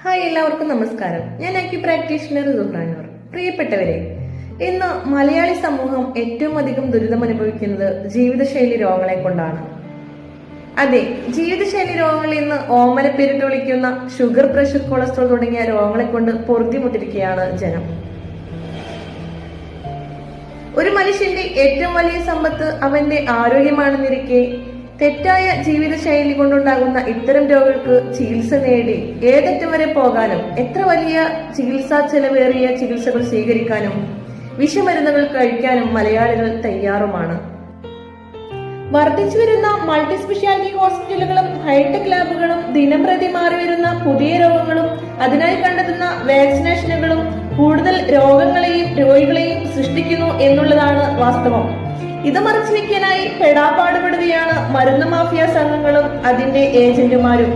Hi, എല്ലാവർക്കും നമസ്കാരം. ഞാൻ പ്രാക്ടീഷണർ സുഹ്റാനൂർ. പ്രിയപ്പെട്ടവരെ, ഇന്ന് മലയാളി സമൂഹം ഏറ്റവും അധികം ദുരിതം അനുഭവിക്കുന്നത് ജീവിതശൈലി രോഗങ്ങളെ കൊണ്ടാണ്. അതെ, ജീവിതശൈലി രോഗങ്ങൾ ഇന്ന് ഓമനപ്പേരിട്ട് വിളിക്കുന്ന ഷുഗർ, പ്രഷർ, കൊളസ്ട്രോൾ തുടങ്ങിയ രോഗങ്ങളെ കൊണ്ട് പൊറുതിമുട്ടിരിക്കുകയാണ് ജനം. ഒരു മനുഷ്യന്റെ ഏറ്റവും വലിയ സമ്പത്ത് അവന്റെ ആരോഗ്യമാണെന്നിരിക്കെ തെറ്റായ ജീവിതശൈലി കൊണ്ടുണ്ടാകുന്ന ഇത്തരം രോഗങ്ങൾക്ക് ചികിത്സ നേടി ഏതറ്റം വരെ പോകാനും എത്ര വലിയ ചികിത്സാ ചെലവേറിയ ചികിത്സകൾ സ്വീകരിക്കാനും വിഷമരുന്നുകൾ കഴിക്കാനും മലയാളികൾ തയ്യാറുമാണ്. വർദ്ധിച്ചു വരുന്ന മൾട്ടി സ്പെഷ്യാലിറ്റി ഹോസ്പിറ്റലുകളും ഹൈടെക് ലാബുകളും ദിനംപ്രതി മാറി വരുന്ന പുതിയ രോഗങ്ങളും അതിനായി കണ്ടെത്തുന്ന വാക്സിനേഷനുകളും കൂടുതൽ രോഗങ്ങളെയും രോഗികളെയും സൃഷ്ടിക്കുന്നു എന്നുള്ളതാണ് വാസ്തവം. ഇത് മറച്ചു വെക്കാനായി പെടാപ്പാടുപെടുകയാണ് മരുന്ന് മാഫിയ സംഘങ്ങളും അതിന്റെ ഏജന്റുമാരും.